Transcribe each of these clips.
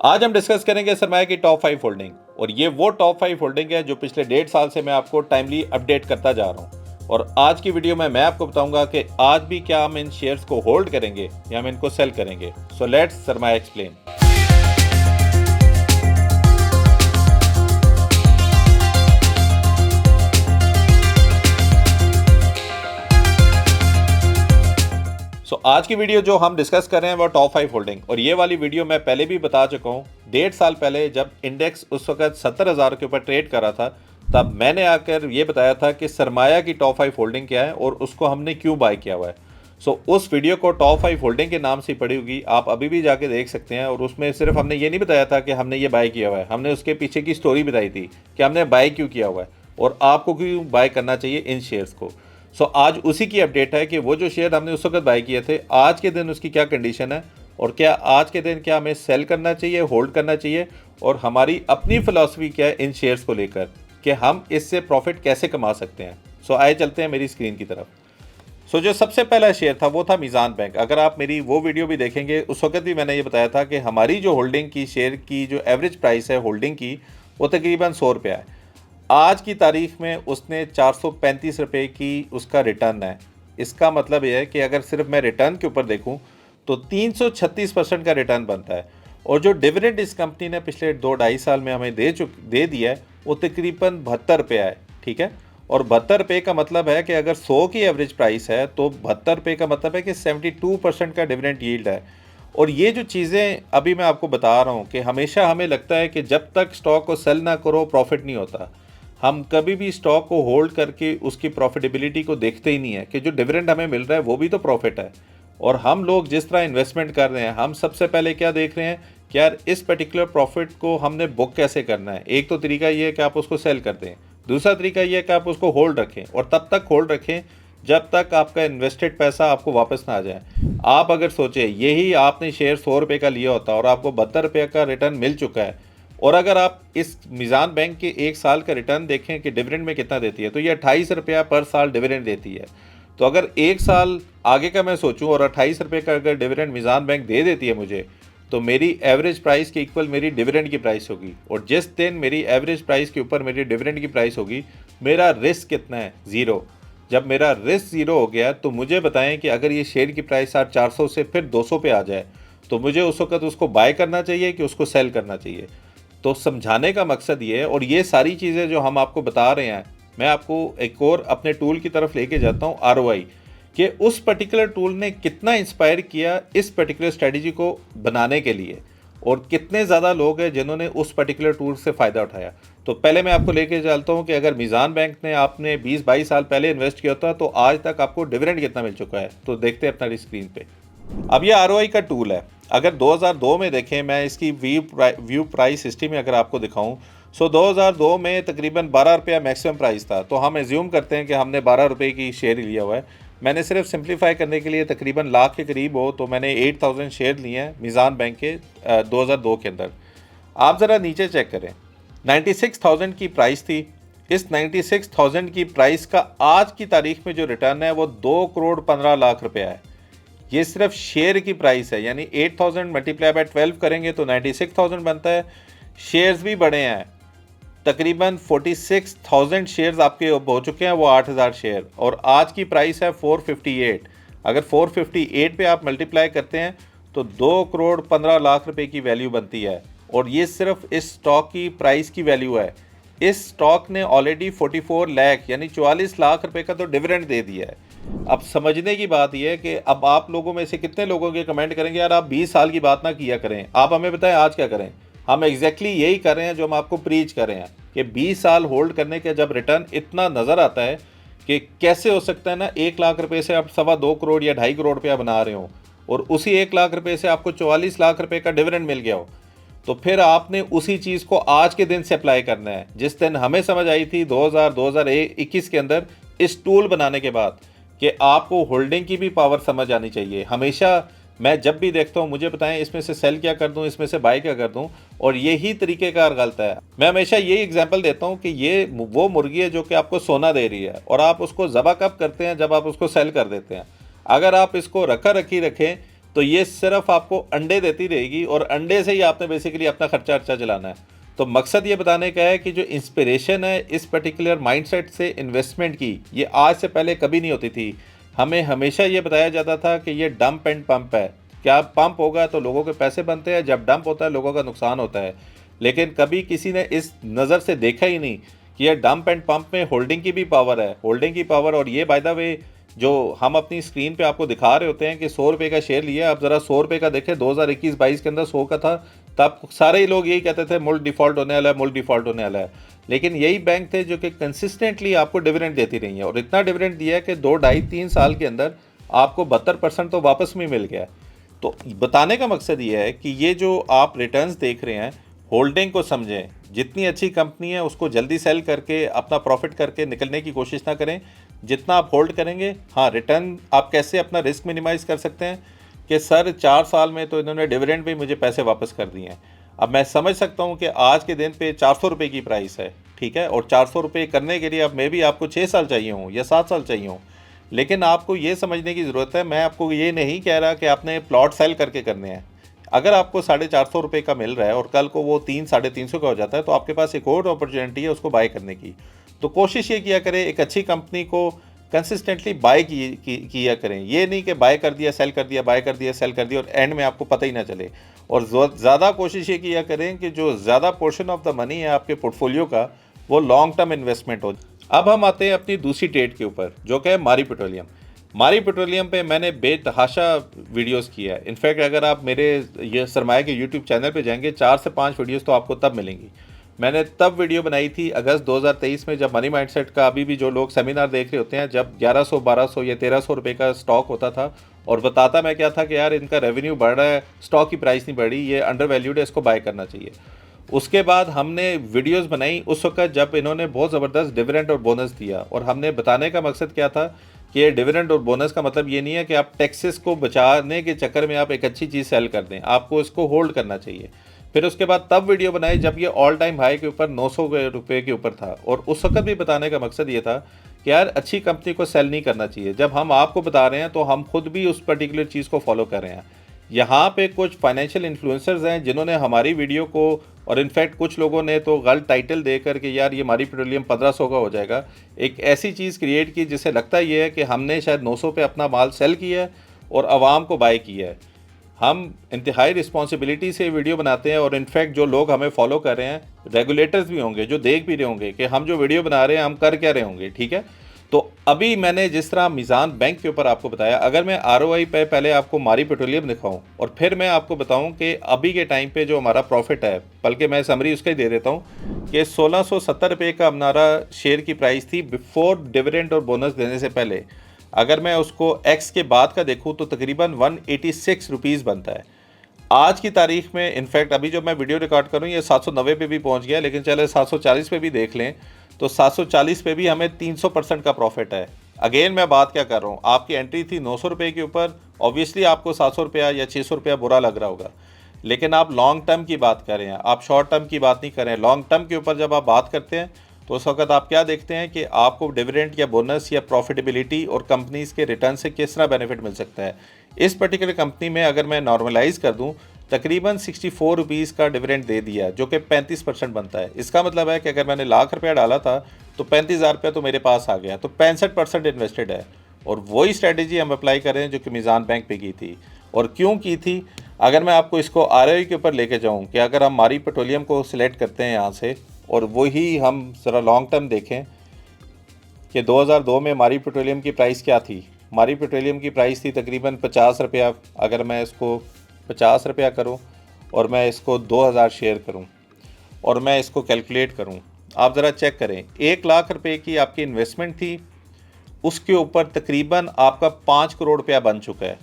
आज हम डिस्कस करेंगे सरमाया की टॉप 5 होल्डिंग और ये वो टॉप 5 होल्डिंग है जो पिछले 1.5 साल से मैं आपको टाइमली अपडेट करता जा रहा हूँ। और आज की वीडियो में मैं आपको बताऊंगा कि आज भी क्या हम इन शेयर्स को होल्ड करेंगे या हम इनको सेल करेंगे। So let's Sarmaya explain. आज की वीडियो जो हम डिस्कस कर रहे हैं वो टॉप 5 होल्डिंग, और ये वाली वीडियो मैं पहले भी बता चुका हूँ। 1.5 साल पहले जब इंडेक्स उस वक्त 70,000 के ऊपर ट्रेड कर रहा था, तब मैंने आकर ये बताया था कि सरमाया की टॉप 5 होल्डिंग क्या है और उसको हमने क्यों बाय किया हुआ है। उस वीडियो को टॉप 5 होल्डिंग के नाम से पड़ी होगी, आप अभी भी जाके देख सकते हैं। और उसमें सिर्फ हमने ये नहीं बताया था कि हमने ये बाय किया हुआ है, हमने उसके पीछे की स्टोरी बताई थी कि हमने बाय क्यों किया हुआ है और आपको क्यों बाय करना चाहिए इन शेयर्स को। आज उसी की अपडेट है कि वो जो शेयर हमने उस वक्त बाय किए थे, आज के दिन उसकी क्या कंडीशन है और क्या आज के दिन क्या हमें सेल करना चाहिए, होल्ड करना चाहिए, और हमारी अपनी फिलॉसफी क्या है इन शेयर्स को लेकर कि हम इससे प्रॉफिट कैसे कमा सकते हैं। आए चलते हैं मेरी स्क्रीन की तरफ। जो सबसे पहला शेयर था वो था मीज़ान बैंक। अगर आप मेरी वो वीडियो भी देखेंगे, उस वक्त भी मैंने ये बताया था कि हमारी जो होल्डिंग की शेयर की जो एवरेज प्राइस है होल्डिंग की, वो तकरीबन 100 रुपया है। आज की तारीख में उसने 435 रुपये की उसका रिटर्न है। इसका मतलब यह है कि अगर सिर्फ मैं रिटर्न के ऊपर देखूं तो 336% का रिटर्न बनता है। और जो डिविडेंड इस कंपनी ने पिछले 2-2.5 साल में हमें दे दिया है वो तकरीबन 72 रुपया है। ठीक है, और 72 रुपये का मतलब है कि अगर 100 की एवरेज प्राइस है तो 72 रुपये का मतलब है कि 72% का डिविडेंड यील्ड है। और ये जो चीज़ें अभी मैं आपको बता रहा हूँ कि हमेशा हमें लगता है कि जब तक स्टॉक को सेल ना करो प्रॉफिट नहीं होता। हम कभी भी स्टॉक को होल्ड करके उसकी प्रॉफिटेबिलिटी को देखते ही नहीं है कि जो डिविडेंड हमें मिल रहा है वो भी तो प्रॉफिट है। और हम लोग जिस तरह इन्वेस्टमेंट कर रहे हैं, हम सबसे पहले क्या देख रहे हैं कि यार इस पर्टिकुलर प्रॉफिट को हमने बुक कैसे करना है। एक तो तरीका ये है कि आप उसको सेल कर दें, दूसरा तरीका ये है कि आप उसको होल्ड रखें, और तब तक होल्ड रखें जब तक आपका इन्वेस्टेड पैसा आपको वापस ना आ जाए। आप अगर सोचें यही आपने शेयर 100 रुपये का लिया होता और आपको 72 रुपये का रिटर्न मिल चुका है, और अगर आप इस मीज़ान बैंक के 1 साल का रिटर्न देखें कि डिविडेंड में कितना देती है, तो ये 28 रुपया पर साल डिविडेंड देती है। तो अगर 1 साल आगे का मैं सोचूं और 28 रुपये का अगर डिविडेंड मीज़ान बैंक दे देती है मुझे, तो मेरी एवरेज प्राइस के इक्वल मेरी डिविडेंड की प्राइस होगी। और जिस दिन मेरी एवरेज प्राइस के ऊपर मेरी डिविडेंड की प्राइस होगी, मेरा रिस्क कितना है? ज़ीरो। जब मेरा रिस्क ज़ीरो हो गया तो मुझे बताएं कि अगर ये शेयर की प्राइस आज 400 से फिर 200 पे आ जाए तो मुझे उस वक्त उसको बाय करना चाहिए कि उसको सेल करना चाहिए। तो समझाने का मकसद ये है, और ये सारी चीज़ें जो हम आपको बता रहे हैं, मैं आपको एक और अपने टूल की तरफ लेके जाता हूँ, ROI, कि उस पर्टिकुलर टूल ने कितना इंस्पायर किया इस पर्टिकुलर स्ट्रेटजी को बनाने के लिए, और कितने ज़्यादा लोग हैं जिन्होंने उस पर्टिकुलर टूल से फ़ायदा उठाया। तो पहले मैं आपको लेके चलता हूँ कि अगर मीज़ान बैंक ने आपने 20-22 साल पहले इन्वेस्ट किया होता तो आज तक आपको डिविडेंड कितना मिल चुका है। तो देखते हैं अपना स्क्रीन पे। अब ये ROI का टूल है। अगर 2002 में देखें, मैं इसकी व्यू प्राइस हिस्ट्री में अगर आपको दिखाऊं, 2002 में तकरीबन 12 रुपया मैक्सिमम प्राइस था। तो हम एज्यूम करते हैं कि हमने 12 रुपये की शेयर लिया हुआ है। मैंने सिर्फ सिंप्लीफाई करने के लिए तकरीबन लाख के करीब हो, तो मैंने 8000 शेयर लिए हैं मीज़ान बैंक के 2002 के अंदर। आप ज़रा नीचे चेक करें, 96,000 की प्राइस थी। इस 96,000 की प्राइस का आज की तारीख में जो रिटर्न है वो 2 करोड़ 15 लाख रुपया है। ये सिर्फ शेयर की प्राइस है, यानी 8000 मल्टीप्लाई बाय 12 करेंगे तो 96,000 बनता है। शेयर्स भी बड़े हैं, तकरीबन 46,000 शेयर्स आपके हो चुके हैं, वो 8,000 शेयर, और आज की प्राइस है 458। अगर 458 पे आप मल्टीप्लाई करते हैं तो 2 करोड़ 15 लाख रुपए की वैल्यू बनती है। और ये सिर्फ इस स्टॉक की प्राइस की वैल्यू है। इस स्टॉक ने ऑलरेडी 44 लाख यानी 44 लाख रुपए का तो डिविडेंड दे दिया है। अब समझने की बात यह है कि अब आप लोगों में से कितने लोगों के कमेंट करेंगे यार आप 20 साल की बात ना किया करें, आप हमें बताएं आज क्या करें। हम एग्जैक्टली यही कर रहे हैं जो हम आपको प्रीच कर रहे हैं कि 20 साल होल्ड करने के जब रिटर्न इतना नज़र आता है कि कैसे हो सकता है ना 1 लाख रुपए से आप 2.25 करोड़ या 2.5 करोड़ रुपया बना रहे हो, और उसी 1 लाख रुपए से आपको 44 लाख रुपए का डिविडेंड मिल गया हो। तो फिर आपने उसी चीज़ को आज के दिन से अप्लाई करना है, जिस दिन हमें समझ आई थी 2021 के अंदर इस टूल बनाने के बाद कि आपको होल्डिंग की भी पावर समझ आनी चाहिए। हमेशा मैं जब भी देखता हूँ मुझे बताएं इसमें से सेल क्या कर दूँ, इसमें से बाय क्या कर दूँ, और यही तरीक़ेकार गलत है। मैं हमेशा यही एग्जांपल देता हूँ कि ये वो मुर्गी है जो कि आपको सोना दे रही है, और आप उसको ज़बह कब करते हैं? जब आप उसको सेल कर देते हैं। अगर आप इसको रखा रखी रखें तो ये सिर्फ आपको अंडे देती रहेगी और अंडे से ही आपने बेसिकली अपना खर्चा अर्चा चलाना है। तो मकसद ये बताने का है कि जो इंस्पिरेशन है इस पर्टिकुलर माइंडसेट से इन्वेस्टमेंट की, ये आज से पहले कभी नहीं होती थी। हमें हमेशा ये बताया जाता था कि ये डंप एंड पंप है, क्या पंप होगा तो लोगों के पैसे बनते हैं, जब डंप होता है लोगों का नुकसान होता है। लेकिन कभी किसी ने इस नज़र से देखा ही नहीं कि ये डंप एंड पंप में होल्डिंग की भी पावर है, होल्डिंग की पावर। और ये बाय द वे जो हम अपनी स्क्रीन पे आपको दिखा रहे होते हैं कि 100 रुपये का शेयर लिया, अब ज़रा 100 रुपये का देखें 2021-22 के अंदर 100 का था, तब सारे ही लोग यही कहते थे मुल्क डिफ़ॉल्ट होने वाला है, मुल्क डिफ़ॉल्ट होने वाला है। लेकिन यही बैंक थे जो कि कंसिस्टेंटली आपको डिविडेंड देती रही हैं और इतना डिविडेंड दिया है कि 2 ढाई 3 साल के अंदर आपको 72% तो वापस में मिल गया। तो बताने का मकसद ये है कि ये जो आप रिटर्न्स देख रहे हैं, होल्डिंग को समझें। जितनी अच्छी कंपनी है उसको जल्दी सेल करके अपना प्रॉफिट करके निकलने की कोशिश ना करें। जितना आप होल्ड करेंगे, हाँ, रिटर्न आप कैसे अपना रिस्क मिनिमाइज़ कर सकते हैं कि सर 4 साल में तो इन्होंने डिविडेंड भी मुझे पैसे वापस कर दिए हैं। अब मैं समझ सकता हूँ कि आज के दिन पे 400 रुपये की प्राइस है, ठीक है, और 400 रुपये करने के लिए अब मे भी आपको 6 साल चाहिए हों या 7 साल चाहिए हों। लेकिन आपको ये समझने की ज़रूरत है, मैं आपको ये नहीं कह रहा कि आपने प्लॉट सेल करके करने हैं। अगर आपको 450 रुपये का मिल रहा है और कल को वो 3 साढ़े 300 का हो जाता है, तो आपके पास एक और अपॉर्चुनिटी है उसको बाय करने की। तो कोशिश ये किया करें, एक अच्छी कंपनी को कंसिस्टेंटली बाय किया करें। ये नहीं कि बाय कर दिया सेल कर दिया, बाय कर दिया सेल कर दिया और एंड में आपको पता ही ना चले। और ज़्यादा कोशिश ये किया करें कि जो ज़्यादा पोर्शन ऑफ द मनी है आपके पोर्टफोलियो का, वो लॉन्ग टर्म इन्वेस्टमेंट हो। अब हम आते हैं अपनी दूसरी ट्रेड के ऊपर, जो कि है मारी पेट्रोलियम। मारी पेट्रोलियम पे मैंने बेतहाशा वीडियोस किया है। इनफैक्ट अगर आप मेरे ये सरमाया के यूट्यूब चैनल पे जाएंगे, 4 से 5 वीडियोस तो आपको तब मिलेंगी। मैंने तब वीडियो बनाई थी अगस्त 2023 में, जब मनी माइंडसेट का अभी भी जो लोग सेमिनार देख रहे होते हैं, जब 1100 1200 या 1300 रुपये का स्टॉक होता था। और बताता मैं क्या था कि यार इनका रेवेन्यू बढ़ रहा है, स्टॉक की प्राइस नहीं बढ़ी, ये अंडर वैल्यूड है, इसको बाय करना चाहिए। उसके बाद हमने वीडियोस बनाई उस वक्त जब इन्होंने बहुत ज़बरदस्त डिविडेंड और बोनस दिया। और हमने बताने का मकसद क्या था कि ये डिविडेंड और बोनस का मतलब ये नहीं है कि आप टैक्सेस को बचाने के चक्कर में आप एक अच्छी चीज़ सेल कर दें, आपको इसको होल्ड करना चाहिए। फिर उसके बाद तब वीडियो बनाई जब ये ऑल टाइम हाई के ऊपर 900 रुपये के ऊपर था। और उस वक्त भी बताने का मकसद ये था कि यार अच्छी कंपनी को सेल नहीं करना चाहिए। जब हम आपको बता रहे हैं तो हम खुद भी उस पर्टिकुलर चीज़ को फॉलो कर रहे हैं। यहाँ पे कुछ फाइनेंशियल इन्फ्लुएंसर्स हैं जिन्होंने हमारी वीडियो को, और इनफैक्ट कुछ लोगों ने तो गलत टाइटल देकर के यार ये मारी पेट्रोलियम 1500 का हो जाएगा, एक ऐसी चीज़ क्रिएट की जिससे लगता ये है कि हमने शायद 900 पे अपना माल सेल किया है और आवाम को बाय किया है। हम इंतहाई रिस्पॉन्सिबिलिटी से वीडियो बनाते हैं और इनफैक्ट जो लोग हमें फॉलो कर रहे हैं, रेगुलेटर्स भी होंगे जो देख भी रहे होंगे कि हम जो वीडियो बना रहे हैं हम कर क्या रहे होंगे, ठीक है। तो अभी मैंने जिस तरह मीज़ान बैंक के ऊपर आपको बताया, अगर मैं ROI पे पहले आपको मारी पेट्रोलियम दिखाऊं और फिर मैं आपको बताऊं कि अभी के टाइम पे जो हमारा प्रॉफिट है, बल्कि मैं समरी उसका ही दे देता हूं कि 1670 रुपये का हमारा शेयर की प्राइस थी बिफोर डिविडेंड और बोनस देने से पहले। अगर मैं उसको एक्स के बाद का देखूँ तो तकरीबन 186 रुपीज़ बनता है आज की तारीख में। इनफैक्ट अभी जो मैं वीडियो रिकॉर्ड करूँ ये 790 पे भी पहुँच गया, लेकिन चले 740 पे भी देख लें तो 740 पे भी हमें 300% का प्रॉफिट है। अगेन मैं बात क्या कर रहा हूँ, आपकी एंट्री थी 900 रुपये के ऊपर, ऑब्वियसली आपको 700 रुपया या 600 रुपया बुरा लग रहा होगा, लेकिन आप लॉन्ग टर्म की बात कर रहे हैं, आप शॉर्ट टर्म की बात नहीं कर रहे हैं। लॉन्ग टर्म के ऊपर जब आप बात करते हैं तो उस वक्त आप क्या देखते हैं कि आपको डिविडेंड या बोनस या प्रॉफिटेबिलिटी और कंपनीज़ के रिटर्न से किस तरह बेनिफिट मिल सकता है। इस पर्टिकुलर कंपनी में अगर मैं नॉर्मलाइज़ कर दूं, तकरीबन 64 रुपीज़ का डिविडेंड दे दिया, जो कि 35% बनता है। इसका मतलब है कि अगर मैंने लाख रुपया डाला था तो 35,000 रुपया तो मेरे पास आ गया, तो 65% इन्वेस्टेड है। और वही स्ट्रेटजी हम अप्लाई करें जो कि मीज़ान बैंक पे की थी। और क्यों की थी, अगर मैं आपको इसको ROI के ऊपर लेके जाऊँ कि अगर हम मारी पेट्रोलियम को सिलेक्ट करते हैं यहाँ से और वही हम ज़रा लॉन्ग टर्म देखें कि 2002 में मारी पेट्रोलियम की प्राइस क्या थी। मारी पेट्रोलियम की प्राइस थी तकरीबन 50 रुपया। अगर मैं इसको 50 रुपया करूँ और मैं इसको 2000 शेयर करूँ और मैं इसको कैलकुलेट करूँ, आप ज़रा चेक करें, 1 लाख रुपए की आपकी इन्वेस्टमेंट थी, उसके ऊपर तकरीबन आपका 5 करोड़ रुपया बन चुका है।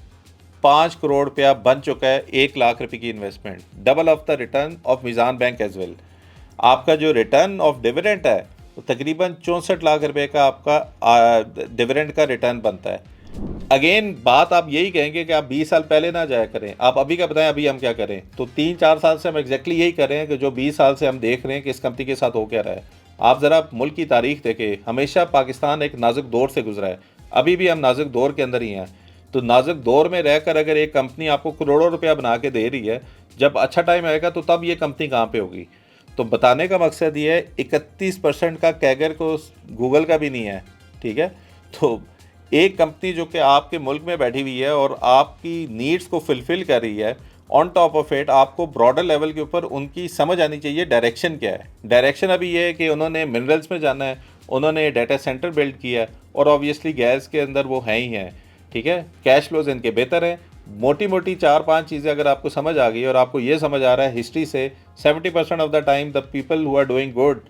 5 करोड़ रुपया बन चुका है 1 लाख रुपए की investment, double of the return of Meezan bank as well. आपका जो रिटर्न ऑफ डिविडेंड है तो तकरीबन 64 लाख रुपए का आपका डिविडेंड का रिटर्न बनता है। अगेन बात आप यही कहेंगे कि आप 20 साल पहले ना जाया करें, आप अभी का बताएं अभी हम क्या करें। तो 3-4 साल से हम एग्जैक्टली यही कर रहे हैं कि जो 20 साल से हम देख रहे हैं कि इस कंपनी के साथ हो क्या रहा है। आप ज़रा मुल्क की तारीख देखें, हमेशा पाकिस्तान एक नाजुक दौर से गुजरा है, अभी भी हम नाजुक दौर के अंदर ही हैं। तो नाजुक दौर में रहकर अगर एक कंपनी आपको करोड़ों रुपया बना के दे रही है, जब अच्छा टाइम आएगा तो तब ये कंपनी कहाँ पे होगी। तो बताने का मकसद ये है 31% का कैगर को गूगल का भी नहीं है, ठीक है। तो एक कंपनी जो कि आपके मुल्क में बैठी हुई है और आपकी नीड्स को फुलफ़िल कर रही है, ऑन टॉप ऑफ इट आपको ब्रॉडर लेवल के ऊपर उनकी समझ आनी चाहिए डायरेक्शन क्या है। डायरेक्शन अभी ये है कि उन्होंने मिनरल्स में जाना है, उन्होंने डाटा सेंटर बिल्ड किया है और ऑब्वियसली गैस के अंदर वो हैं ही हैं, ठीक है। कैश फ्लोज इनके बेहतर हैं। मोटी मोटी 4-5 चीज़ें अगर आपको समझ आ गई और आपको ये समझ आ रहा है हिस्ट्री से 70% of the time the people who are doing good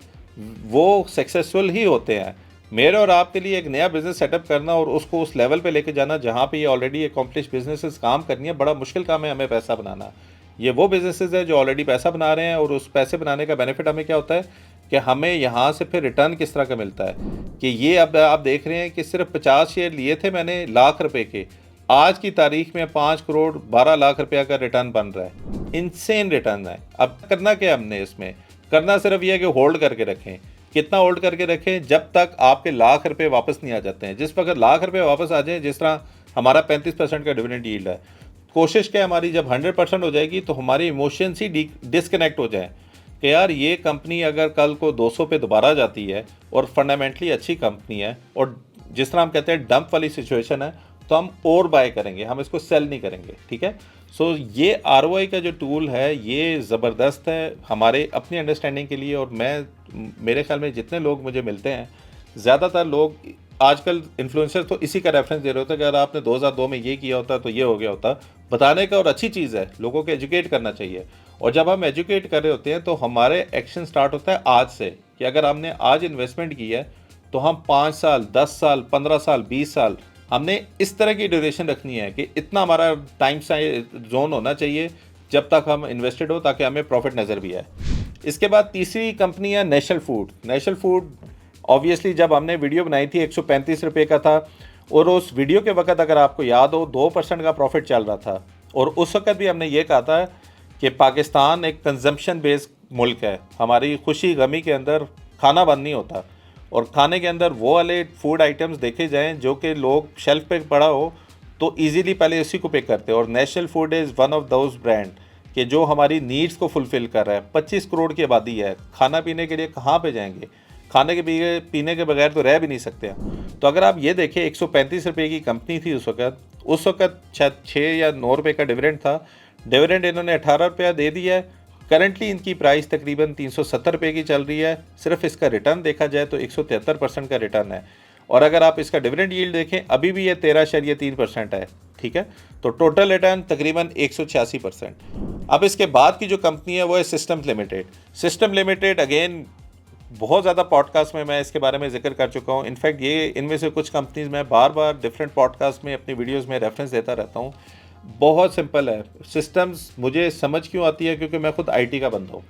वो सक्सेसफुल ही होते हैं। मेरे और आपके लिए एक नया बिज़नेस सेटअप करना और उसको उस लेवल पे लेके जाना जहाँ पे ये ऑलरेडी अकॉम्प्लिश बिजनेसेस काम करनी है, बड़ा मुश्किल काम है हमें पैसा बनाना। ये वो बिजनेसेस है जो ऑलरेडी पैसा बना रहे हैं और उस पैसे बनाने का बेनिफिट हमें क्या होता है कि हमें यहाँ से फिर रिटर्न किस तरह का मिलता है कि ये अब आप देख रहे हैं कि सिर्फ 50 शेयर लिए थे मैंने लाख रुपए के, आज की तारीख में 5 करोड़ 12 लाख रुपया का रिटर्न बन रहा है। इनसेन रिटर्न है। अब करना क्या हमने इसमें, करना सिर्फ ये है कि होल्ड करके रखें। कितना होल्ड करके रखें, जब तक आपके लाख रुपए वापस नहीं आ जाते हैं। जिस वक्त लाख रुपए वापस आ जाए, जिस तरह हमारा 35% का डिविडेंड यील्ड है, कोशिश क्या हमारी जब 100% हो जाएगी तो हमारी इमोशंस ही डिस्कनेक्ट हो जाए कि यार ये कंपनी अगर कल को 200 पे दोबारा जाती है और फंडामेंटली अच्छी कंपनी है और जिस तरह हम कहते हैं डंप वाली सिचुएशन है, तो हम और बाय करेंगे, हम इसको सेल नहीं करेंगे, ठीक है। सो ये ROI का जो टूल है ये ज़बरदस्त है हमारे अपनी अंडरस्टैंडिंग के लिए। और मेरे ख्याल में जितने लोग मुझे मिलते हैं, ज़्यादातर लोग आजकल इन्फ्लुएंसर तो इसी का रेफरेंस दे रहे होते हैं कि अगर आपने 2002 में ये किया होता तो ये हो गया होता। बताने का और अच्छी चीज़ है, लोगों को एजुकेट करना चाहिए। और जब हम एजुकेट कर रहे होते हैं तो हमारे एक्शन स्टार्ट होता है आज से कि अगर हमने आज इन्वेस्टमेंट की है तो हम 5 साल 10 साल 15 साल 20 साल हमने इस तरह की ड्यूरेशन रखनी है कि इतना हमारा टाइम जोन होना चाहिए जब तक हम इन्वेस्टेड हो, ताकि हमें प्रॉफिट नज़र भी आए। इसके बाद तीसरी कंपनी है national food. National food obviously जब हमने वीडियो बनाई थी 135 रुपये का था और उस वीडियो के वक्त अगर आपको याद हो 2% का प्रॉफिट चल रहा था। और उस वक्त भी हमने ये कहा था कि पाकिस्तान एक कंजम्पशन बेस्ड मुल्क है, हमारी खुशी गमी के अंदर खाना बंद नहीं होता और खाने के अंदर वो वाले फूड आइटम्स देखे जाएं जो कि लोग शेल्फ पे पड़ा हो तो इजीली पहले उसी को पिक करते हैं। और national food is one of those brand कि जो हमारी नीड्स को फुलफ़िल कर रहा है। 25 करोड़ की आबादी है, खाना पीने के लिए कहाँ पे जाएंगे, खाने के पीने के बगैर तो रह भी नहीं सकते। तो अगर आप ये देखें 135 रुपये की कंपनी थी उस वक्त शायद 6 या 9 रुपये का डिविडेंड था। डिविडेंड इन्होंने 18 रुपया दे दिया है। करंटली इनकी प्राइस तकरीबन 370 रुपये की चल रही है। सिर्फ इसका रिटर्न देखा जाए तो 173% का रिटर्न है। और अगर आप इसका डिविडेंड यील्ड देखें अभी भी ये 13.3% है, ठीक है। तो टोटल रिटर्न तकरीबन 186%। अब इसके बाद की जो कंपनी है वो है systems limited. System limited again बहुत ज़्यादा पॉडकास्ट में मैं इसके बारे में जिक्र कर चुका हूँ। इनफैक्ट ये इनमें से कुछ कंपनीज मैं बार बार डिफरेंट पॉडकास्ट में अपनी वीडियोज़ में रेफरेंस देता रहता हूँ। बहुत सिंपल है सिस्टम्स, मुझे समझ क्यों आती है क्योंकि मैं खुद IT का बंदा हूँ।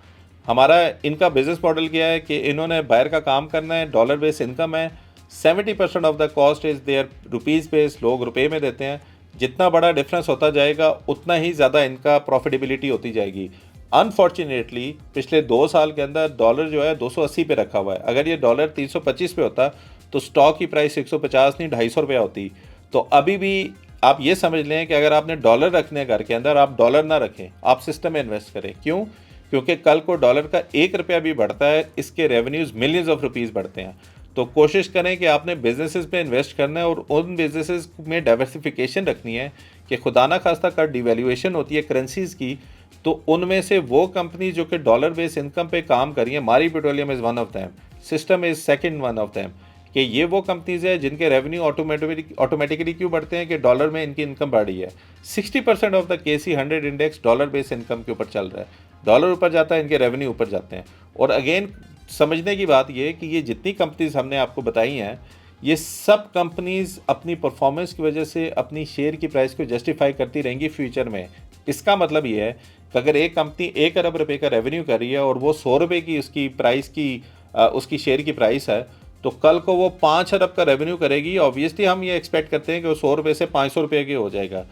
हमारा इनका बिजनेस मॉडल क्या है कि इन्होंने बाहर का काम करना है, डॉलर बेस इनकम है, 70% of the cost is there rupees base, लोग रुपए में देते हैं। जितना बड़ा डिफरेंस होता जाएगा उतना ही ज़्यादा इनका प्रॉफिटेबिलिटी होती जाएगी। अनफॉर्चुनेटली पिछले 2 साल के अंदर डॉलर जो है 280 पे रखा हुआ है। अगर ये डॉलर 325 पे होता तो स्टॉक की प्राइस 150 नहीं 250 रुपया होती। तो अभी भी आप ये समझ लें कि अगर आपने डॉलर रखने घर के अंदर, आप डॉलर ना रखें, आप सिस्टम में इन्वेस्ट करें। क्यों? क्योंकि कल को डॉलर का 1 रुपया भी बढ़ता है, इसके रेवेन्यूज़ मिलियंस ऑफ रुपीज़ बढ़ते हैं। तो कोशिश करें कि आपने बिजनेसेस पे इन्वेस्ट करना है और उन बिजनेसेस में डाइवर्सिफिकेशन रखनी है कि खुदा ना खास्ता का डिवैल्यूएशन होती है करेंसीज़ की, तो उनमें से वो कंपनी जो कि डॉलर बेस इनकम पे काम कर रही है, मारी petroleum is one of them, system is second one of them, कि ये वो कंपनीज़ है जिनके रेवेन्यू ऑटोमेटिकली क्यों बढ़ते हैं कि डॉलर में इनकी इनकम बढ़ रही है। 60% of the KC 100 index dollar base income के ऊपर चल रहा है। डॉलर ऊपर जाता है, इनके रेवेन्यू ऊपर जाते हैं। और अगेन समझने की बात ये है कि ये जितनी कंपनीज़ हमने आपको बताई हैं, ये सब कंपनीज़ अपनी परफॉर्मेंस की वजह से अपनी शेयर की प्राइस को जस्टिफाई करती रहेंगी फ्यूचर में। इसका मतलब ये है कि अगर एक कंपनी 1 अरब रुपए का रेवेन्यू कर रही है और वो 100 रुपये की उसकी प्राइस की उसकी शेयर की प्राइस है, तो कल को वो 5 अरब का रेवेन्यू करेगी। ऑब्वियसली हम ये एक्सपेक्ट करते हैं कि वो 100 रुपये से 500 रुपये की हो जाएगा।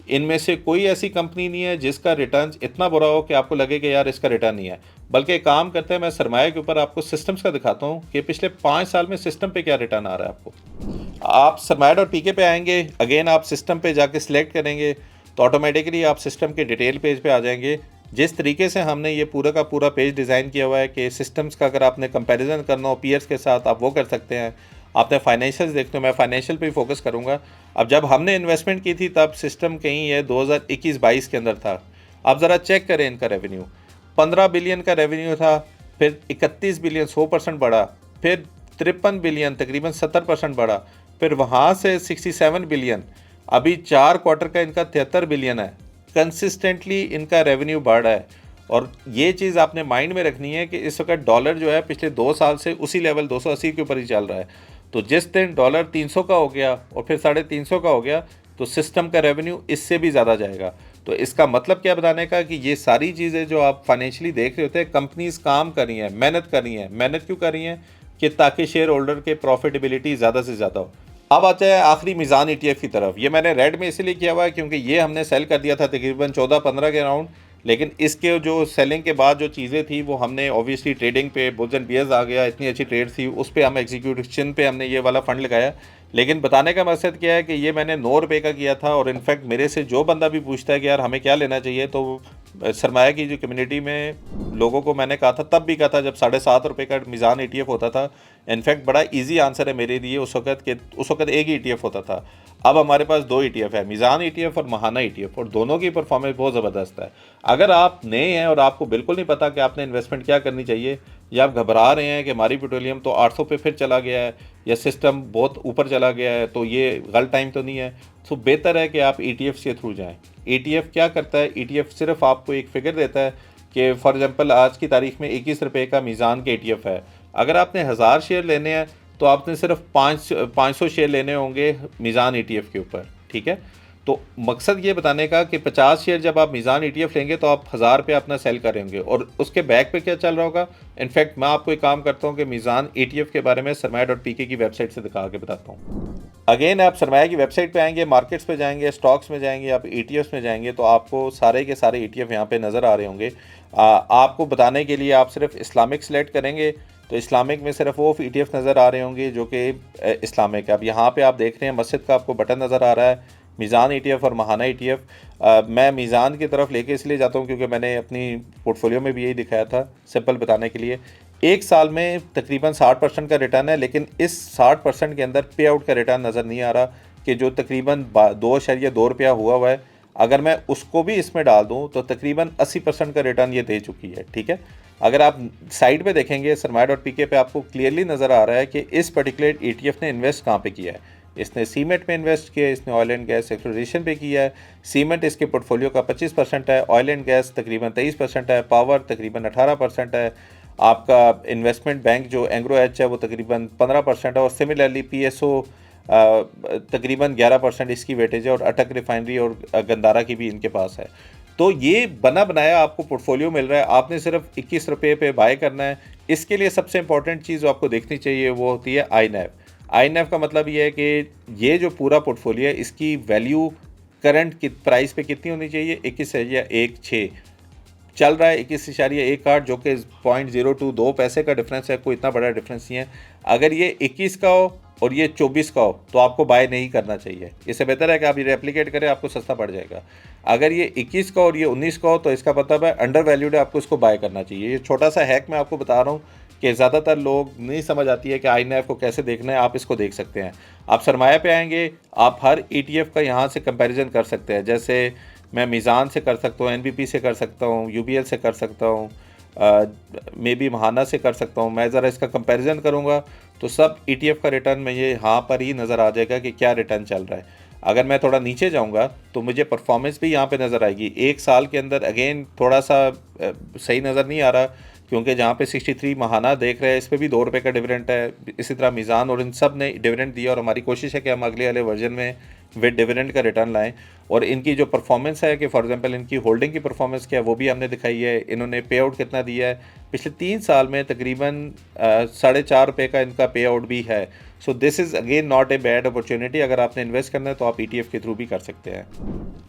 इनमें से कोई ऐसी कंपनी नहीं है जिसका रिटर्न इतना बुरा हो कि आपको लगे कि यार इसका रिटर्न नहीं है। बल्कि काम करते हैं, मैं सरमाया के ऊपर आपको सिस्टम्स का दिखाता हूँ कि पिछले 5 साल में सिस्टम पे क्या रिटर्न आ रहा है आपको। आप सरमाया और पीके पे आएंगे, अगेन आप सिस्टम पे जाके सिलेक्ट करेंगे तो ऑटोमेटिकली आप सिस्टम के डिटेल पेज पे आ जाएंगे। जिस तरीके से हमने ये पूरा का पूरा पेज डिज़ाइन किया हुआ है कि सिस्टम्स का अगर आपने कंपैरिजन करना हो पीयर्स के साथ आप वो कर सकते हैं। आपने फाइनेंशियल्स देखते हो, मैं फाइनेंशियल पे ही फोकस करूँगा। अब जब हमने इन्वेस्टमेंट की थी तब सिस्टम कहीं ये 2021-22 के अंदर था। आप ज़रा चेक करें इनका रेवेन्यू, 15 बिलियन का रेवेन्यू था, फिर 31 बिलियन 100% बढ़ा, फिर 53 बिलियन तकरीबन 70% बढ़ा, फिर वहाँ से 67 बिलियन, अभी 4 क्वार्टर का इनका 73 बिलियन है। कंसिस्टेंटली इनका रेवेन्यू बढ़ रहा है। और ये चीज़ आपने माइंड में रखनी है कि इस वक्त डॉलर जो है पिछले 2 साल से उसी लेवल 280 के ऊपर ही चल रहा है। तो जिस दिन डॉलर 300 का हो गया और फिर 350 का हो गया तो सिस्टम का रेवेन्यू इससे भी ज़्यादा जाएगा। तो इसका मतलब क्या बताने का कि ये सारी चीज़ें जो आप फाइनेंशियली देख रहे होते हैं, कंपनीज काम कर रही हैं, मेहनत कर रही हैं। मेहनत क्यों कर रही हैं? कि ताकि शेयर होल्डर के प्रॉफिटेबिलिटी ज़्यादा से ज़्यादा हो। अब आता है आखिरी मीज़ान ETF की तरफ। ये मैंने रेड में इसलिए किया हुआ है क्योंकि ये हमने सेल कर दिया था तकरीबन 14-15 के अराउंड, लेकिन इसके जो सेलिंग के बाद जो चीज़ें थी वो हमने ऑब्वियसली ट्रेडिंग पे बुल्स एंड बियर्स आ गया, इतनी अच्छी ट्रेड थी, उस पर हम एग्जीक्यूशन पे हमने ये वाला फ़ंड लगाया। लेकिन बताने का मकसद क्या है कि ये मैंने 9 रुपये का किया था। और इनफैक्ट मेरे से जो बंदा भी पूछता है कि यार हमें क्या लेना चाहिए, तो सरमाया की जो कम्युनिटी में लोगों को मैंने कहा था, तब भी कहा था जब 7.5 रुपये का मीज़ान ETF होता था। इनफैक्ट बड़ा इजी आंसर है मेरे लिए उस वक्त के, उस वक्त एक ही ETF होता था। अब हमारे पास 2 ETF है, मीज़ान ETF और महाना ETF, और दोनों की परफॉर्मेंस बहुत ज़बरदस्त है। अगर आप नए हैं और आपको बिल्कुल नहीं पता कि आपने इन्वेस्टमेंट क्या करनी चाहिए, या आप घबरा रहे हैं कि हमारी पेट्रोलियम तो 800 पे फिर चला गया है या सिस्टम बहुत ऊपर चला गया है, तो ये गलत टाइम तो नहीं है, तो बेहतर है कि आप ETF के थ्रू जाएं। ETF क्या करता है? ETF सिर्फ आपको एक फिगर देता है कि फॉर एग्जांपल आज की तारीख में 21 रुपये का मीज़ान के ETF है। अगर आपने 1000 शेयर लेने हैं तो आपने सिर्फ 500 शेयर लेने होंगे मीज़ान ETF के ऊपर, ठीक है। तो मकसद ये बताने का कि 50 शेयर जब आप मीज़ान ETF लेंगे तो आप 1000 पे अपना सेल करेंगे और उसके बैक पे क्या चल रहा होगा। इनफैक्ट मैं आपको एक काम करता हूँ कि मीज़ान ETF के बारे में सरमाया.pk की वेबसाइट से दिखा के बताता हूँ। अगेन आप सरमाया की वेबसाइट पे आएंगे, मार्केट्स पे जाएंगे, स्टॉक्स में जाएंगे, आप ETFs में जाएंगे तो आपको सारे के सारे ETF यहाँ पे नज़र आ रहे होंगे। आपको बताने के लिए आप सिर्फ इस्लामिक सेलेक्ट करेंगे तो इस्लामिक में सिर्फ वो ETF नज़र आ रहे होंगे जो कि इस्लामिक है। अब यहाँ पे आप देख रहे हैं मस्जिद का आपको बटन नज़र आ रहा है, मीज़ान ETF और महाना ETF। मैं मीज़ान की तरफ लेके इसलिए जाता हूँ क्योंकि मैंने अपनी पोर्टफोलियो में भी यही दिखाया था, सिंपल बताने के लिए। एक साल में तकरीबन 60% का रिटर्न है, लेकिन इस 60% के अंदर पे आउट का रिटर्न नज़र नहीं आ रहा कि जो तकरीबन 2.2 रुपया हुआ है। अगर मैं उसको भी इसमें डाल दूं तो तकरीबन 80% का रिटर्न ये दे चुकी है, ठीक है। अगर आप साइड पे देखेंगे सरमाया.pk पे आपको क्लियरली नज़र आ रहा है कि इस पर्टिकुलर ETF ने इन्वेस्ट कहाँ पे किया है। इसने सीमेंट में इन्वेस्ट किया है, इसने ऑयल एंड गैस एक्सप्लोरेशन पे किया है। सीमेंट इसके पोर्टफोलियो का 25% है, ऑयल एंड गैस तकरीबन 23% है, पावर तकरीबन 18% है। आपका इन्वेस्टमेंट बैंक जो एंग्रो एच है वो तकरीबन 15% है, और सिमिलरली PSO तकरीबन 11% इसकी वेटेज है, और अटक रिफाइनरी और गंदारा की भी इनके पास है। तो ये बना बनाया आपको पोर्टफोलियो मिल रहा है, आपने सिर्फ 21 रुपये पे बाय करना है। इसके लिए सबसे इंपॉर्टेंट चीज़ जो आपको देखनी चाहिए वो होती है INAV का मतलब ये है कि ये जो पूरा पोर्टफोलियो है इसकी वैल्यू करंट की प्राइस पे कितनी होनी चाहिए, 21.16 चल रहा है, 21.18 जो कि 0.022 पैसे का डिफरेंस है, कोई इतना बड़ा डिफरेंस नहीं है। अगर ये 21 का हो और ये 24 का हो तो आपको बाय नहीं करना चाहिए, इससे बेहतर है कि आप ये रेप्लिकेट करें, आपको सस्ता पड़ जाएगा। अगर ये 21 का और ये 19 का हो तो इसका मतलब है अंडर वैल्यूड है, आपको इसको बाय करना चाहिए। ये छोटा सा हैक मैं आपको बता रहा हूँ कि ज़्यादातर लोग नहीं समझ आती है कि INAV को कैसे देखना है। आप इसको देख सकते हैं, आप सरमाया पे आएंगे, आप हर ETF का यहाँ से कंपैरिजन कर सकते हैं। जैसे मैं मीज़ान से कर सकता हूँ, NBP से कर सकता हूँ, UBL से कर सकता हूँ, मे बी महाना से कर सकता हूँ। मैं ज़रा इसका कंपैरिजन करूँगा तो सब ETF का रिटर्न में ये यहाँ पर ही नज़र आ जाएगा कि क्या रिटर्न चल रहा है। अगर मैं थोड़ा नीचे जाऊँगा तो मुझे परफॉर्मेंस भी यहाँ पे नज़र आएगी। एक साल के अंदर अगेन थोड़ा सा सही नज़र नहीं आ रहा क्योंकि जहाँ पे 63 महाना देख रहे हैं इस पर भी 2 रुपये का डिविडेंड है। इसी तरह मीज़ान और इन सब ने डिविडेंड दिया, और हमारी कोशिश है कि हम अगले वाले वर्जन में विद डिविडेंड का रिटर्न लाएं। और इनकी जो परफॉर्मेंस है कि फॉर एग्जांपल इनकी होल्डिंग की परफॉर्मेंस क्या है वो भी हमने दिखाई है। इन्होंने पे आउट कितना दिया है पिछले 3 साल में, तकरीबन 4.5 रुपये का इनका पे आउट भी है। So this is again not a bad opportunity. अगर आपने इन्वेस्ट करना है तो आप ETF के थ्रू भी कर सकते हैं।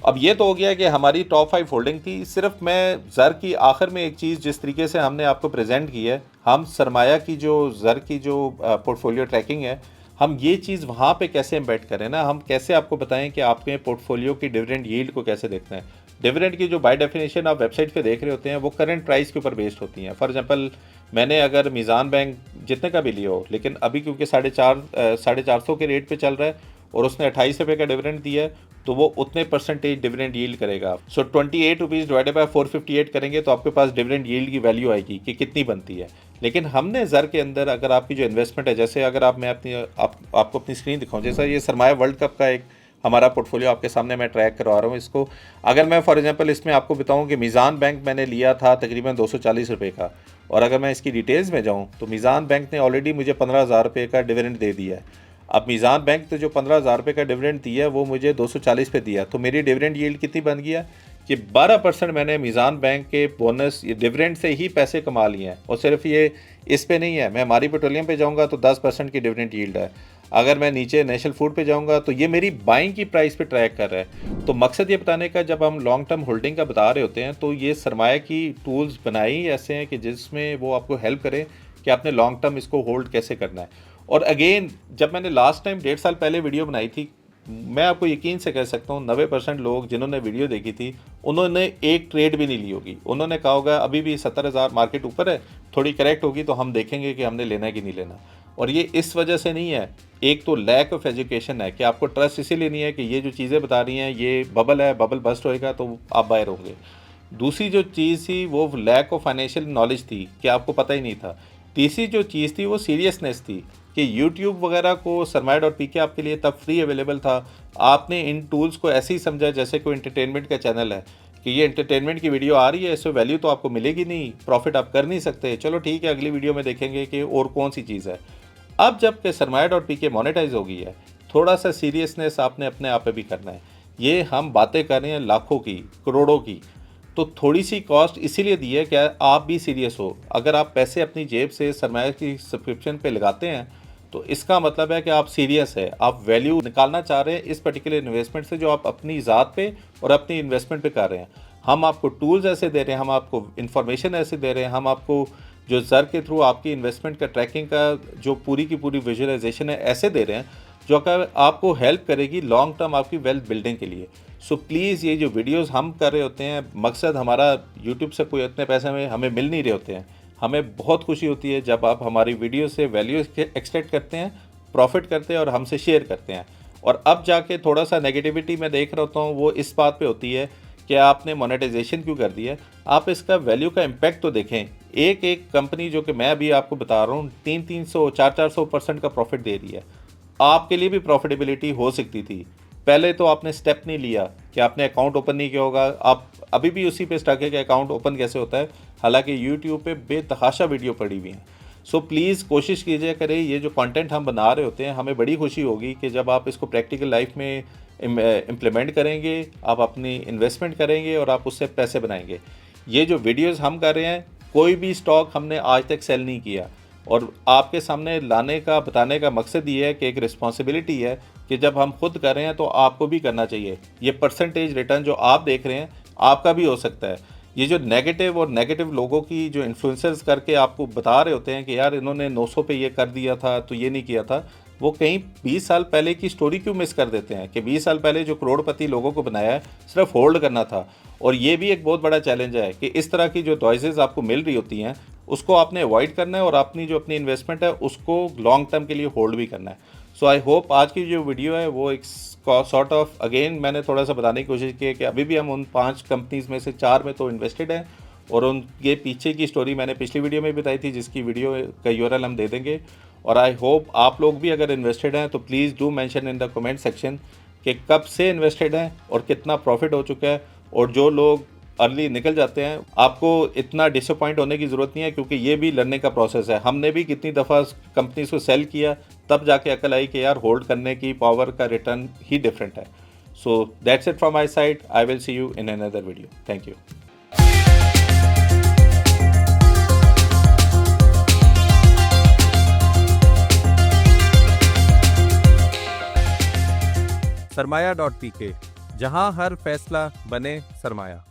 अब ये तो हो गया कि हमारी टॉप 5 होल्डिंग थी। सिर्फ मैं ज़र की आखिर में एक चीज़ जिस तरीके से हमने आपको प्रेजेंट की है, हम सरमाया की जो ज़र की जो पोर्टफोलियो ट्रैकिंग है हम ये चीज़ वहाँ पे कैसे एम्बेड करें ना, हम कैसे आपको बताएं कि आपके पोर्टफोलियो की डिविडेंड यील्ड को कैसे देखना है। डिविडेंड की जो बाय डेफिनेशन आप वेबसाइट पे देख रहे होते हैं वो करंट प्राइस के ऊपर बेस्ड होती हैं। फॉर एग्जांपल मैंने अगर मीज़ान बैंक जितने का भी लिया हो, लेकिन अभी क्योंकि 450 के रेट पे चल रहा है और उसने 28 रुपये का डिविडेंड दिया है, तो वो उतने परसेंटेज डिविडेंड यील्ड करेगा। सो 28 रुपीज़ डिवाइडेड बाय 458 करेंगे तो आपके पास डिविडेंड यील्ड की वैल्यू आएगी कि कितनी बनती है। लेकिन हमने ज़र के अंदर अगर आपकी जो इन्वेस्टमेंट है, जैसे अगर आपको अपनी स्क्रीन दिखाऊं, जैसा ये सरमाया वर्ल्ड कप का एक हमारा पोर्टफोलियो आपके सामने मैं ट्रैक करवा रहा हूँ इसको। अगर मैं फॉर एग्जांपल इसमें आपको बताऊँ कि मीज़ान बैंक मैंने लिया था तकरीबन 240 रुपये का, और अगर मैं इसकी डिटेल्स में जाऊँ तो मीज़ान बैंक ने ऑलरेडी मुझे 15,000 रुपये का डिविडेंड दे दिया है। अब मीज़ान बैंक ने जो 15,000 रुपये का डिविडेंड दिया है वो मुझे 240 पे दिया, तो मेरी डिविडेंड यील्ड कितनी बन गया कि 12% मैंने मीज़ान बैंक के बोनस डिविडेंड से ही पैसे कमा लिए हैं। और सिर्फ ये इस पे नहीं है, मैं हमारी पेट्रोलियम पे जाऊंगा तो 10% की डिविडेंड यील्ड है। अगर मैं नीचे नेशनल फूड पे जाऊंगा तो ये मेरी बाइंग की प्राइस पे ट्रैक कर रहा है। तो मकसद ये बताने का, जब हम लॉन्ग टर्म होल्डिंग का बता रहे होते हैं तो ये सरमाया की टूल्स बनाई ऐसे हैं कि जिसमें वो आपको हेल्प करें कि आपने लॉन्ग टर्म इसको होल्ड कैसे करना है। और अगेन, जब मैंने लास्ट टाइम 1.5 साल पहले वीडियो बनाई थी, मैं आपको यकीन से कह सकता हूँ 90% लोग जिन्होंने वीडियो देखी थी उन्होंने एक ट्रेड भी नहीं ली होगी। उन्होंने कहा होगा अभी भी 70,000 मार्केट ऊपर है, थोड़ी करेक्ट होगी तो हम देखेंगे कि हमने लेना है कि नहीं लेना। और ये इस वजह से नहीं है, एक तो लैक ऑफ एजुकेशन है कि आपको ट्रस्ट इसीलिए नहीं है कि ये जो चीज़ें बता रही हैं ये बबल है, बबल बस्ट होएगा तो आप बाहर होंगे। दूसरी जो चीज़ थी वो लैक ऑफ फाइनेंशियल नॉलेज थी कि आपको पता ही नहीं था। तीसरी जो चीज़ थी वो सीरियसनेस थी कि YouTube वगैरह को सरमाया.pk आपके लिए तब फ्री अवेलेबल था। आपने इन टूल्स को ऐसे ही समझा जैसे कोई एंटरटेनमेंट का चैनल है कि ये एंटरटेनमेंट की वीडियो आ रही है, इससे वैल्यू तो आपको मिलेगी नहीं, प्रॉफिट आप कर नहीं सकते, चलो ठीक है अगली वीडियो में देखेंगे कि और कौन सी चीज़ है। अब जब कि सरमाया.pk मोनेटाइज हो गई है, थोड़ा सा सीरियसनेस आपने अपने आप पे भी करना है। ये हम बातें कर रहे हैं लाखों की, करोड़ों की, तो थोड़ी सी कॉस्ट इसीलिए दी है कि आप भी सीरियस हो। अगर आप पैसे अपनी जेब से सरमाया की सब्सक्रिप्शन पे लगाते हैं तो इसका मतलब है कि आप सीरियस है, आप वैल्यू निकालना चाह रहे हैं इस पर्टिकुलर इन्वेस्टमेंट से जो आप अपनी ज़ात पे और अपनी इन्वेस्टमेंट पे कर रहे हैं। हम आपको टूल्स ऐसे दे रहे हैं, हम आपको इन्फॉर्मेशन ऐसे दे रहे हैं, हम आपको जो ज़र के थ्रू आपकी इन्वेस्टमेंट का ट्रैकिंग का जो पूरी की पूरी विजुअलाइजेशन है ऐसे दे रहे हैं जो आपको हेल्प करेगी लॉन्ग टर्म आपकी वेल्थ बिल्डिंग के लिए। सो प्लीज़ ये जो वीडियोस हम कर रहे होते हैं, मकसद हमारा यूट्यूब से कोई इतने पैसे में हमें मिल नहीं रहे होते हैं। हमें बहुत खुशी होती है जब आप हमारी वीडियो से वैल्यू एक्सट्रैक्ट करते हैं, प्रॉफिट करते हैं और हमसे शेयर करते हैं। और अब जाके थोड़ा सा नेगेटिविटी मैं देख रहा होता हूँ वो इस बात पे होती है कि आपने मोनेटाइजेशन क्यों कर दिया है। आप इसका वैल्यू का इम्पैक्ट तो देखें। एक एक कंपनी जो कि मैं अभी आपको बता रहा हूँ 300-300, 400-400% का प्रॉफिट दे रही है। आपके लिए भी प्रॉफिटेबिलिटी हो सकती थी, पहले तो आपने स्टेप नहीं लिया कि आपने अकाउंट ओपन नहीं किया होगा। आप अभी भी उसी पे स्टक है कि अकाउंट ओपन कैसे होता है, हालांकि यूट्यूब पे बेतहाशा वीडियो पड़ी हुई हैं। सो प्लीज़ कोशिश कीजिए करें, ये जो कंटेंट हम बना रहे होते हैं हमें बड़ी खुशी होगी कि जब आप इसको प्रैक्टिकल लाइफ में इम्प्लीमेंट करेंगे, आप अपनी इन्वेस्टमेंट करेंगे और आप उससे पैसे बनाएंगे। ये जो वीडियोज़ हम कर रहे हैं, कोई भी स्टॉक हमने आज तक सेल नहीं किया, और आपके सामने लाने का बताने का मकसद ये है कि एक रिस्पॉन्सिबिलिटी है कि जब हम खुद कर रहे हैं तो आपको भी करना चाहिए। ये परसेंटेज रिटर्न जो आप देख रहे हैं आपका भी हो सकता है। ये जो नेगेटिव लोगों की जो इन्फ्लुएंसर्स करके आपको बता रहे होते हैं कि यार इन्होंने 900 पे ये कर दिया था तो ये नहीं किया था, वो कहीं 20 साल पहले की स्टोरी क्यों मिस कर देते हैं कि 20 साल पहले जो करोड़पति लोगों को बनाया है सिर्फ होल्ड करना था। और ये भी एक बहुत बड़ा चैलेंज है कि इस तरह की जो चॉइसेस आपको मिल रही होती हैं उसको आपने अवॉइड करना है और अपनी जो अपनी इन्वेस्टमेंट है उसको लॉन्ग टर्म के लिए होल्ड भी करना है। सो आई होप आज की जो वीडियो है वो एक सॉर्ट ऑफ अगेन मैंने थोड़ा सा बताने की कोशिश की है कि अभी भी हम उन 5 कंपनीज़ में से 4 में तो इन्वेस्टेड हैं, और उनके पीछे की स्टोरी मैंने पिछली वीडियो में बताई थी जिसकी वीडियो का यूआरएल हम दे देंगे। और आई होप आप लोग भी अगर इन्वेस्टेड हैं तो please do mention in the comment section कि कब से इन्वेस्टेड हैं और कितना प्रॉफिट हो चुका है। और जो लोग अर्ली निकल जाते हैं आपको इतना डिसअपॉइंट होने की ज़रूरत नहीं है, क्योंकि ये भी लर्निंग का प्रोसेस है। हमने भी कितनी दफ़ा कंपनीज को सेल किया तब जाके अकल आई कि यार होल्ड करने की पावर का रिटर्न ही डिफरेंट है। So that's it from my side, I will see you in another video. Thank you. सरमाया.pk, जहां हर फैसला बने सरमाया।